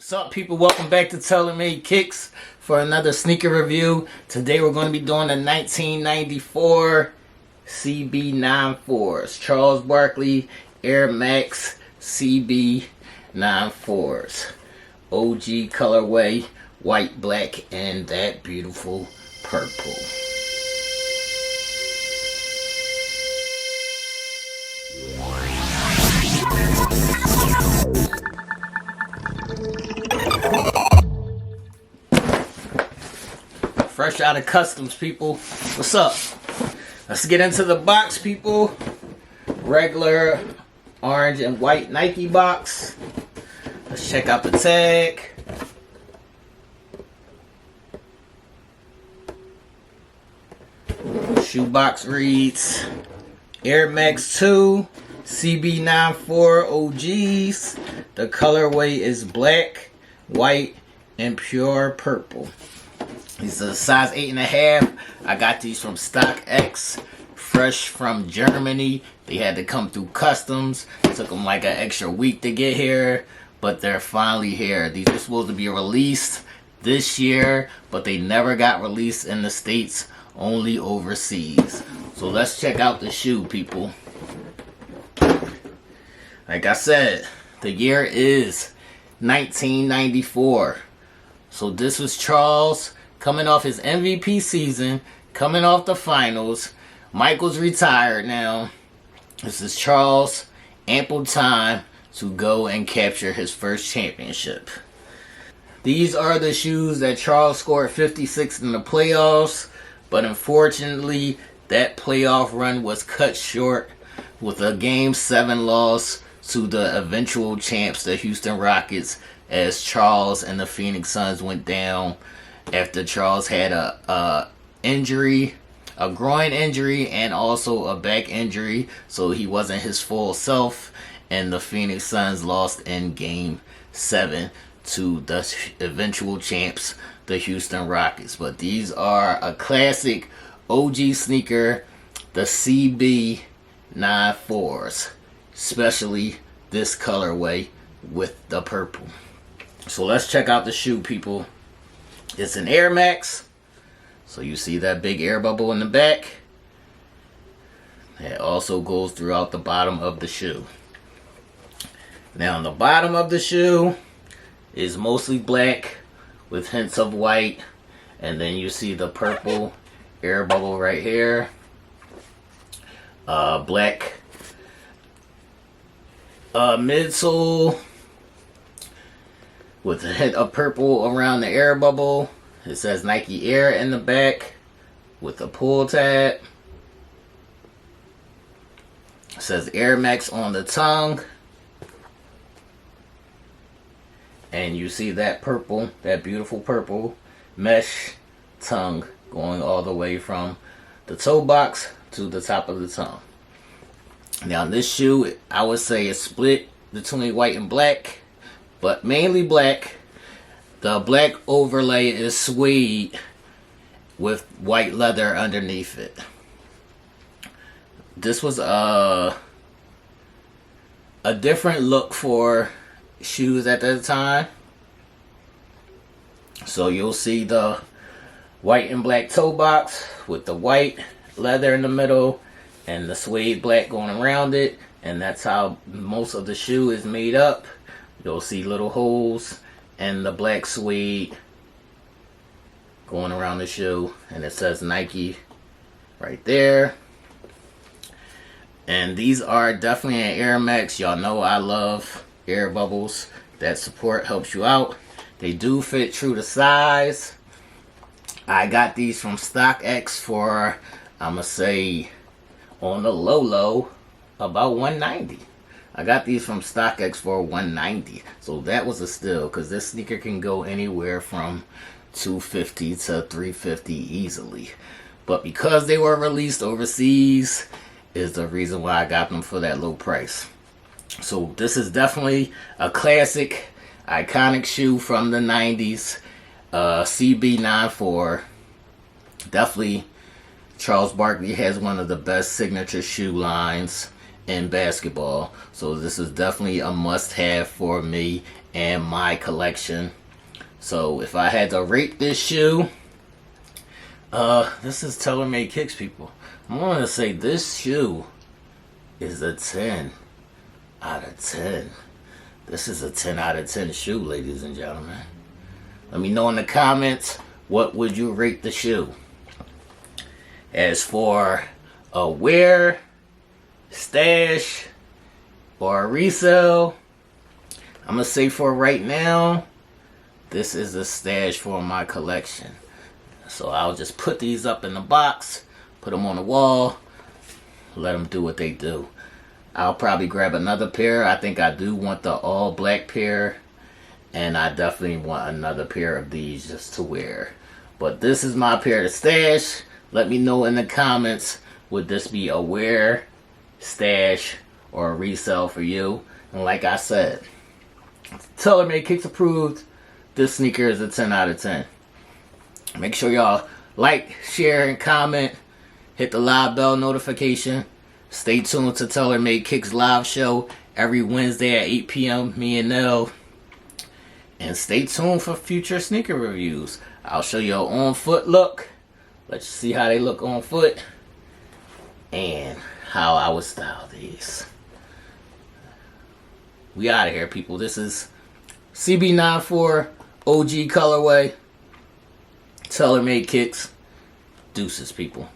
What's up, people? Welcome back to TaylorMade Kicks for another sneaker review. Today we're going to be doing the 1994 CB 94s. Charles Barkley Air Max CB 94s. OG colorway, white, black, and that beautiful purple. Fresh out of customs, people. What's up? Let's get into the box, people. Regular orange and white Nike box. Let's check out the tag. Shoebox reads Air Max2 CB 94 OGs. The colorway is black, white, and pure purple. These are size 8.5. I got these from StockX, fresh from Germany. They had to come through customs. It took them like an extra week to get here, but they're finally here. These were supposed to be released this year, but they never got released in the States, only overseas. So let's check out the shoe, people. Like I said, the year is 1994. So this was Charles coming off his MVP season, coming off the finals. Michael's retired now. This is Charles, ample time to go and capture his first championship. These are the shoes that Charles scored 56 in the playoffs, but unfortunately that playoff run was cut short with a Game 7 loss to the eventual champs, the Houston Rockets, as Charles and the Phoenix Suns went down after Charles had a injury, a groin injury, and also a back injury, so he wasn't his full self, and the Phoenix Suns lost in Game 7 to the eventual champs, the Houston Rockets. But these are a classic OG sneaker, the CB 94s, especially this colorway with the purple. So let's check out the shoe, people. It's an Air Max, so you see that big air bubble in the back. It also goes throughout the bottom of the shoe. Now on the bottom of the shoe is mostly black with hints of white, and then you see the purple air bubble right here. Black midsole with a hint of purple around the air bubble. It says Nike Air in the back with a pull tab. It says Air Max on the tongue. And you see that purple, that beautiful purple mesh tongue going all the way from the toe box to the top of the tongue. Now this shoe, I would say, is split between white and black, but mainly black. The black overlay is suede with white leather underneath it. This was a different look for shoes at that time. So you'll see the white and black toe box with the white leather in the middle and the suede black going around it, and that's how most of the shoe is made up. You'll see little holes and the black suede going around the shoe, and it says Nike right there. And these are definitely an Air Max. Y'all know I love air bubbles. That support helps you out. They do fit true to size. I got these from StockX for, I'm gonna say, on the low, about $190. I got these from StockX for $190, so that was a steal, because this sneaker can go anywhere from $250 to $350 easily. But because they were released overseas is the reason why I got them for that low price. So this is definitely a classic, iconic shoe from the 90s, CB 94. Definitely Charles Barkley has one of the best signature shoe lines in basketball. So this is definitely a must-have for me and my collection. So if I had to rate this shoe, this is TaylorMade Kicks, people. I'm going to say this shoe is a 10 out of 10. This is a 10 out of 10 shoe, ladies and gentlemen. Let me know in the comments, what would you rate the shoe? As for a wear, stash, or a resale, I'm going to say for right now, this is a stash for my collection. So I'll just put these up in the box, put them on the wall, let them do what they do. I'll probably grab another pair. I think I do want the all black pair, and I definitely want another pair of these just to wear. But this is my pair to stash. Let me know in the comments, would this be a wear, stash, or a resale for you? And like I said, TaylorMade Kicks approved. This sneaker is a 10 out of 10. Make sure y'all like, share, and comment. Hit the live bell notification. Stay tuned to TaylorMade Kicks live show every Wednesday at 8 p.m. Me and Nell. And stay tuned for future sneaker reviews. I'll show you an on-foot look. Let's see how they look on foot. And how I would style these. We out of here, people. This is CB94 OG colorway. TaylorMade Kicks. Deuces, people.